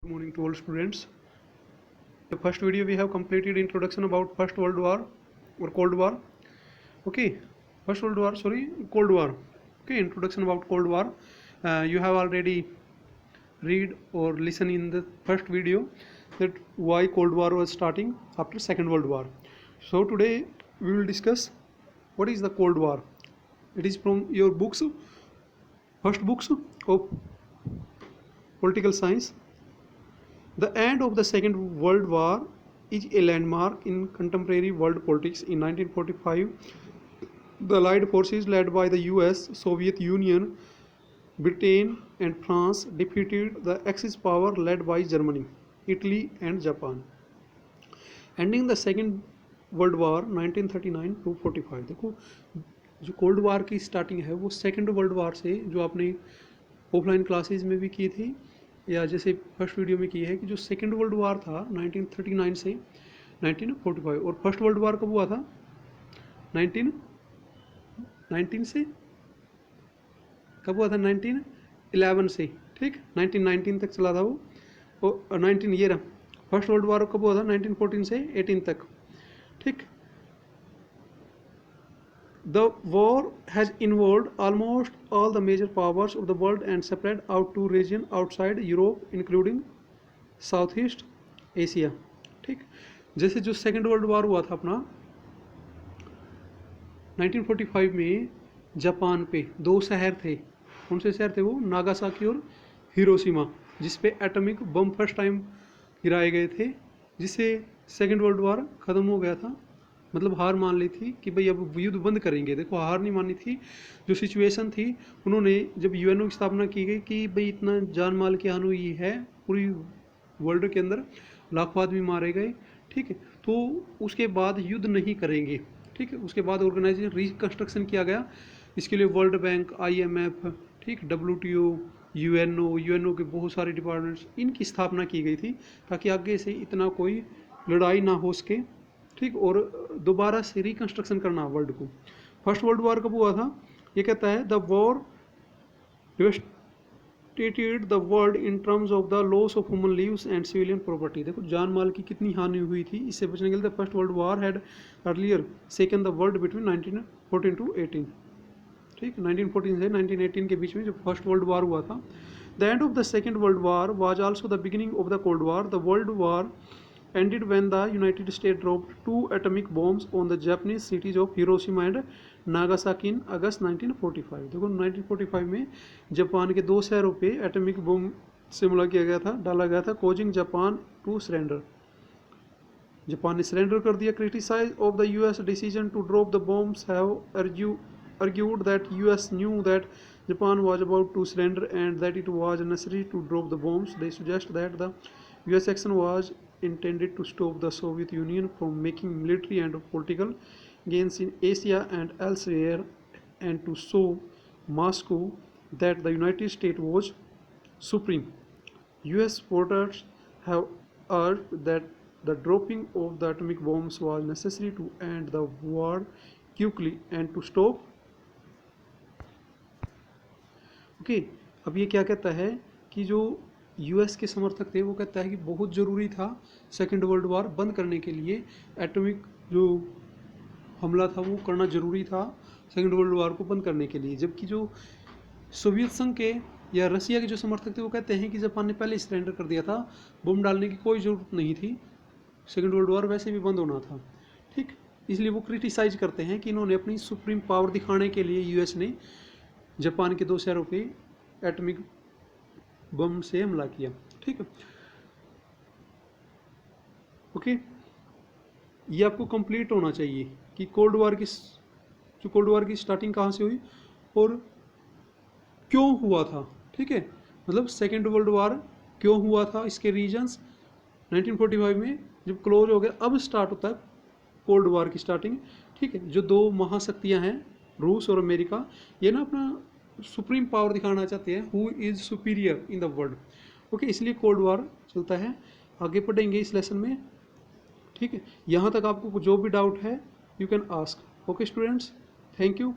Good morning to all students. The first video we have completed introduction about First World War or Cold War. Okay, Cold War. Okay, introduction about Cold War. You have already read or listen in the first video that why Cold War was starting after Second World War. So today we will discuss what is the Cold War. It is from your books, first books of political science. The end of the Second World War is a landmark in contemporary world politics. In 1945, the Allied forces led by the US, Soviet Union, Britain and France defeated the Axis power led by Germany, Italy and Japan, ending the Second World War 1939 to 45. देखो जो cold war की starting है वो second world war से, जो आपने offline classes में भी की थी या जैसे फर्स्ट वीडियो में की है कि जो सेकेंड वर्ल्ड वार था 1939 से 1945, और फर्स्ट वर्ल्ड वार कब हुआ था 1919 से, कब हुआ था 1911 से, ठीक 1919 तक चला था वो, और 19 ये रहा फर्स्ट वर्ल्ड वार कब हुआ था 1914 से 18 तक, ठीक। The war has involved almost all the major powers of the world and spread out to region outside Europe, including Southeast Asia, ठीक। जैसे जो सेकेंड वर्ल्ड वार हुआ था अपना 1945 में, जापान पे दो शहर थे, कौन से शहर थे वो, नागासाकी और हिरोशिमा, जिस पे एटॉमिक बम फर्स्ट टाइम गिराए गए थे, जिससे सेकेंड वर्ल्ड वार ख़त्म हो गया था, मतलब हार मान ली थी कि भाई अब युद्ध बंद करेंगे। देखो हार नहीं मानी थी, जो सिचुएशन थी, उन्होंने जब यूएनओ की स्थापना की गई कि भाई इतना जान माल की हानि हुई है पूरी वर्ल्ड के अंदर, लाखों आदमी मारे गए, ठीक है, तो उसके बाद युद्ध नहीं करेंगे, ठीक है। उसके बाद ऑर्गेनाइजेशन रिकन्स्ट्रक्शन किया गया, इसके लिए वर्ल्ड बैंक, IMF, ठीक, WTO, यूएनओ के बहुत सारे डिपार्टमेंट्स, इनकी स्थापना की गई थी ताकि आगे से इतना कोई लड़ाई ना हो सके, ठीक, और दोबारा से रिकन्स्ट्रक्शन करना वर्ल्ड को। फर्स्ट वर्ल्ड वार कब हुआ था, ये कहता है the war devastated the world in terms of the loss of human lives and civilian property. देखो जान माल की कितनी हानि हुई थी, इससे बचने के लिए first world war had earlier second the world between 1914 to 18, ठीक, 1914 से 1918 के बीच में जो फर्स्ट वर्ल्ड वार हुआ था। The end of the second world war was also the beginning of the cold war. The world war ended when the United States dropped 2 atomic bombs on the Japanese cities of Hiroshima and Nagasaki in August 1945। देखो 1945 में Japan के दो शहरों पे atomic bomb से हमला किया गया था, डाला गया था, causing Japan to surrender। Japan ने सरेंडर कर दिया। Criticise of the US decision to drop the bombs have argued that US knew that Japan was about to surrender and that it was necessary to drop the bombs. They suggest that the US action was intended to stop the Soviet Union from making military and political gains in Asia and elsewhere, and to show Moscow that the United States was supreme. US supporters have urged that the dropping of the atomic bombs was necessary to end the war quickly and to stop। Okay, अब ये क्या कहता है कि जो US के समर्थक थे वो कहता है कि बहुत ज़रूरी था सेकेंड वर्ल्ड वार बंद करने के लिए, एटॉमिक जो हमला था वो करना ज़रूरी था सेकेंड वर्ल्ड वार को बंद करने के लिए। जबकि जो सोवियत संघ के या रसिया के जो समर्थक थे वो कहते हैं कि जापान ने पहले सरेंडर कर दिया था, बम डालने की कोई ज़रूरत नहीं थी, सेकेंड वर्ल्ड वार वैसे भी बंद होना था, ठीक। इसलिए वो क्रिटिसाइज करते हैं कि इन्होंने अपनी सुप्रीम पावर दिखाने के लिए US ने जापान के दो शहरों पर एटॉमिक बम से हमला किया, ठीक है। ओके, ये आपको कंप्लीट होना चाहिए कि कोल्ड वार की स्टार्टिंग कहाँ से हुई और क्यों हुआ था, ठीक है, मतलब सेकेंड वर्ल्ड वार क्यों हुआ था, इसके रीजंस 1945 में जब क्लोज हो गया, अब स्टार्ट होता है कोल्ड वार की स्टार्टिंग, ठीक है। जो दो महाशक्तियां हैं रूस और अमेरिका, ये ना अपना सुप्रीम पावर दिखाना चाहते हैं, who is superior in the world, okay, इसलिए कोल्ड वार चलता है। आगे पढ़ेंगे इस लेसन में, ठीक है। यहाँ तक आपको जो भी डाउट है you can ask. Okay students, thank you.